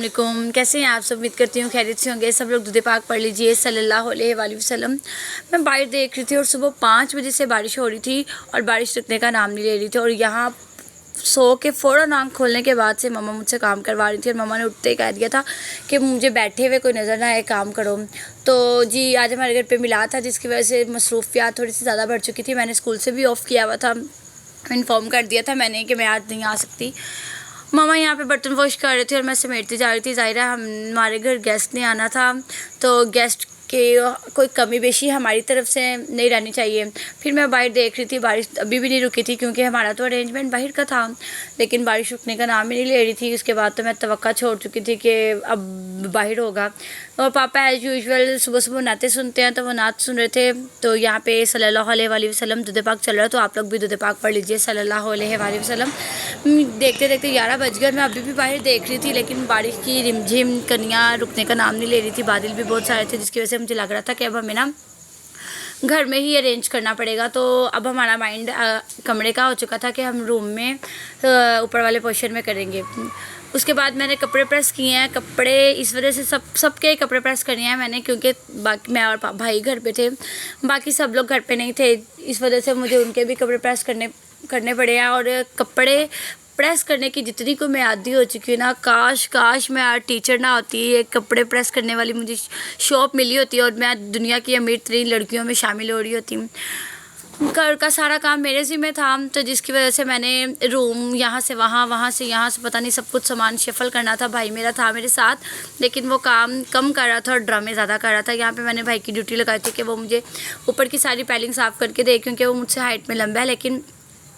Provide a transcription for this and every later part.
वालेकुम। कैसे हैं आप सब? उम्मीद करती हूँ खैरियत से होंगे। सब लोग दुरूद पाक पढ़ लीजिए सल्लल्लाहु अलैहि वसल्लम। मैं बाहर देख रही थी और सुबह 5 बजे से बारिश हो रही थी और बारिश रुकने का नाम नहीं ले रही थी। और यहाँ सो के फ़ौरन आँख खोलने के बाद से मम्मा मुझसे काम करवा रही थी और मम्मा ने उठते ही कह दिया था कि मुझे बैठे हुए कोई नज़र ना आए, काम करो। तो जी आज हमारे घर पे मिलाद था, जिसकी वजह से मसरूफियात थोड़ी सी ज़्यादा बढ़ चुकी थी। मैंने स्कूल से भी ऑफ़ किया हुआ था, इन्फॉर्म कर दिया था मैंने कि मैं आज नहीं आ सकती। मम्मा यहाँ पे बर्तन वॉश कर रहे थे और मैं समेटती जा रही थी। ज़ाहिर है हमारे घर गेस्ट ने आना था, तो गेस्ट के कोई कमी बेशी हमारी तरफ से नहीं रहनी चाहिए। फिर मैं बाहर देख रही थी, बारिश अभी भी नहीं रुकी थी क्योंकि हमारा तो अरेंजमेंट बाहर का था, लेकिन बारिश रुकने का नाम ही नहीं ले रही थी। उसके बाद तो मैं तवक्का छोड़ चुकी थी कि अब बाहर होगा। और पापा एज़ यूजुअल सुबह सुबह नाते सुनते हैं, तो वो नात सुन रहे थे। तो यहाँ पे सल्लल्लाहु अलैहि वसल्लम दुरूद पाक चल रहा है, तो आप लोग भी दुरूद पाक पढ़ लीजिए सल्लल्लाहु अलैहि वसल्लम। देखते देखते 11 बज गए। मैं अभी भी बाहर देख रही थी, लेकिन बारिश की रिमझिम कनियाँ रुकने का नाम नहीं ले रही थी। बादल भी बहुत सारे थे, जिसकी वजह से मुझे लग रहा था कि अब हमें ना घर में ही अरेंज करना पड़ेगा। तो अब हमारा माइंड कमरे का हो चुका था कि हम रूम में ऊपर वाले पोर्शन में करेंगे। उसके बाद मैंने कपड़े प्रेस किए हैं। कपड़े इस वजह से सबके कपड़े प्रेस करने हैं मैंने, क्योंकि बाकी मैं और भाई घर पे थे, बाकी सब लोग घर पे नहीं थे। इस वजह से मुझे उनके भी कपड़े प्रेस करने पड़े हैं। और कपड़े प्रेस करने की जितनी को मैं आदी हो चुकी हूँ ना, काश मैं आज टीचर ना होती, ये कपड़े प्रेस करने वाली मुझे शॉप मिली होती और मैं दुनिया की अमीर तरीन लड़कियों में शामिल हो रही होती। घर का सारा काम मेरे ज़िम्मे था, तो जिसकी वजह से मैंने रूम यहाँ से वहाँ से यहाँ से पता नहीं सब कुछ सामान शफल करना था। भाई मेरा था मेरे साथ, लेकिन वो काम कम कर रहा था और ड्रामे ज़्यादा कर रहा था। यहाँ पे मैंने भाई की ड्यूटी लगाई थी कि वो मुझे ऊपर की सारी पैलिंग साफ़ करके दे, क्योंकि वो मुझसे हाइट में लंबा है। लेकिन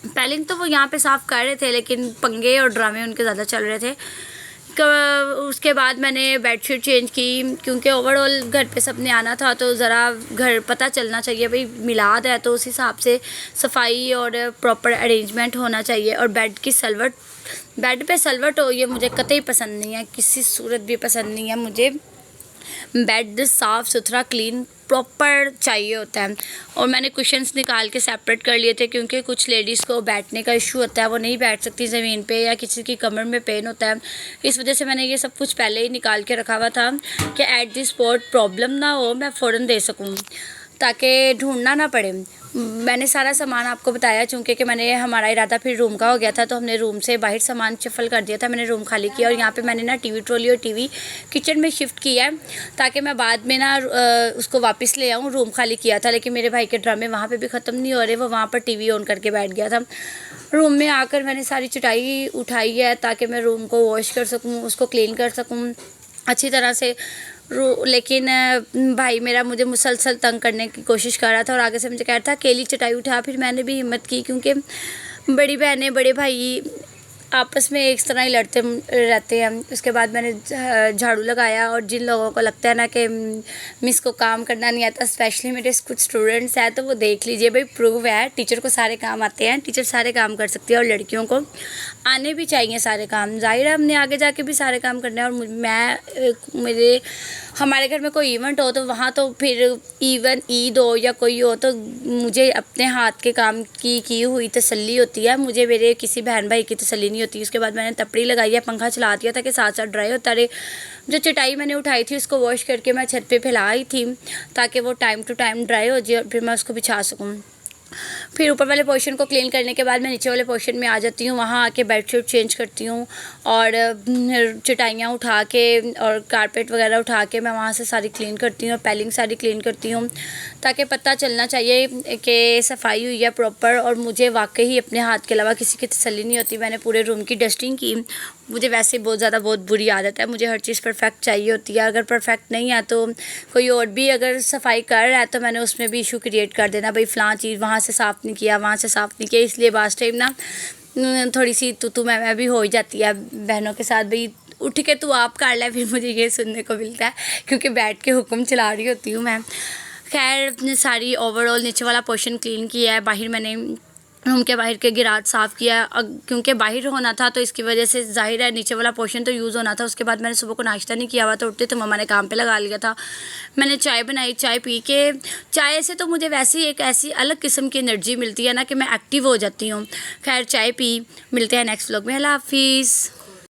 पैलिंग तो वो यहाँ पे साफ़ कर रहे थे, लेकिन पंगे और ड्रामे उनके ज़्यादा चल रहे थे। उसके बाद मैंने बेडशीट चेंज की, क्योंकि ओवरऑल घर पे सबने आना था, तो ज़रा घर पता चलना चाहिए भाई मिलाद है, तो उस हिसाब से सफाई और प्रॉपर अरेंजमेंट होना चाहिए। और बेड पे सलवट हो, ये मुझे कतई पसंद नहीं है, किसी सूरत भी पसंद नहीं है मुझे। बेड साफ़ सुथरा क्लीन प्रॉपर चाहिए होता है। और मैंने कुशन्स निकाल के सेपरेट कर लिए थे, क्योंकि कुछ लेडीज़ को बैठने का इशू होता है, वो नहीं बैठ सकती ज़मीन पे, या किसी की कमर में पेन होता है। इस वजह से मैंने ये सब कुछ पहले ही निकाल के रखा हुआ था कि एट द स्पॉट प्रॉब्लम ना हो, मैं फ़ौरन दे सकूँ, ताकि ढूंढना ना पड़े। मैंने सारा सामान आपको बताया, चूँकि कि मैंने हमारा इरादा फिर रूम का हो गया था, तो हमने रूम से बाहर सामान शफल कर दिया था। मैंने रूम खाली किया और यहाँ पे मैंने ना टीवी ट्रॉली और टीवी किचन में शिफ्ट किया है, ताकि मैं बाद में ना उसको वापस ले आऊँ। रूम खाली किया था, लेकिन मेरे भाई के ड्रामे वहाँ पे भी ख़त्म नहीं हो रहे, वो वहाँ पर टीवी ऑन करके बैठ गया था। रूम में आकर मैंने सारी चटाई उठाई है, ताकि मैं रूम को वॉश कर सकूँ, उसको क्लीन कर सकूँ अच्छी तरह से। लेकिन भाई मेरा मुझे मुसलसल तंग करने की कोशिश कर रहा था और आगे से मुझे कह रहा था अकेली चटाई उठा। फिर मैंने भी हिम्मत की, क्योंकि बड़ी बहनें बड़े भाई आपस में एक तरह ही लड़ते रहते हैं। उसके बाद मैंने झाड़ू लगाया। और जिन लोगों को लगता है ना कि मिस को काम करना नहीं आता, स्पेशली मेरे कुछ स्टूडेंट्स हैं, तो वो देख लीजिए भाई, प्रूव है टीचर को सारे काम आते हैं, टीचर सारे काम कर सकती है, और लड़कियों को आने भी चाहिए सारे काम। जाहिर है हमने आगे जाके भी सारे काम करने हैं। और हमारे घर में कोई इवेंट हो, तो वहाँ तो फिर इवन ईद हो या कोई हो, तो मुझे अपने हाथ के काम की हुई तसल्ली होती है, मुझे मेरे किसी बहन भाई की तसल्ली नहीं होती। उसके बाद मैंने तपड़ी लगाई है, पंखा चला दिया था कि साथ साथ ड्राई होता रहे। जो चटाई मैंने उठाई थी उसको वॉश करके मैं छत पे फैलाई थी, ताकि वो टाइम टू टाइम ड्राई हो जाए और फिर मैं उसको बिछा सकूँ। फिर ऊपर वाले पोर्शन को क्लीन करने के बाद मैं नीचे वाले पोर्शन में आ जाती हूँ, वहाँ आके बेडशीट चेंज करती हूँ और चटाइयाँ उठा के और कारपेट वगैरह उठा के मैं वहाँ से सारी क्लीन करती हूँ, पैलिंग सारी क्लीन करती हूँ, ताकि पता चलना चाहिए कि सफाई हुई है प्रॉपर। और मुझे वाकई अपने हाथ के अलावा किसी की तसल्ली नहीं होती। मैंने पूरे रूम की डस्टिंग की। मुझे वैसे बहुत बुरी आदत है, मुझे हर चीज़ परफेक्ट चाहिए होती है। अगर परफेक्ट नहीं है तो कोई और भी अगर सफाई कर रहा है तो मैंने उसमें भी इशू क्रिएट कर देना, भाई फ़लाँ चीज़ वहाँ से साफ़ नहीं किया, वहाँ से साफ़ नहीं किया। इसलिए बास टाइम ना थोड़ी सी तू मैं भी हो ही जाती है बहनों के साथ, भाई उठ के तू आप कर ले, फिर मुझे ये सुनने को मिलता है, क्योंकि बैठ के हुक्म चला रही होती हूँ मैं। खैर सारी ओवरऑल नीचे वाला पोर्शन क्लीन किया है। बाहर मैंने रूम के बाहर के गिराज साफ़ किया, क्योंकि बाहर होना था तो इसकी वजह से ज़ाहिर है नीचे वाला पोर्शन तो यूज़ होना था। उसके बाद मैंने सुबह को नाश्ता नहीं किया हुआ, तो उठते तो मम्मा ने काम पे लगा लिया था। मैंने चाय बनाई, चाय पी के, चाय से तो मुझे वैसे ही एक ऐसी अलग किस्म की एनर्जी मिलती है ना कि मैं एक्टिव हो जाती हूँ। खैर चाय पी, मिलते हैं नेक्स्ट व्लॉग में। अल्लाह हाफिज़।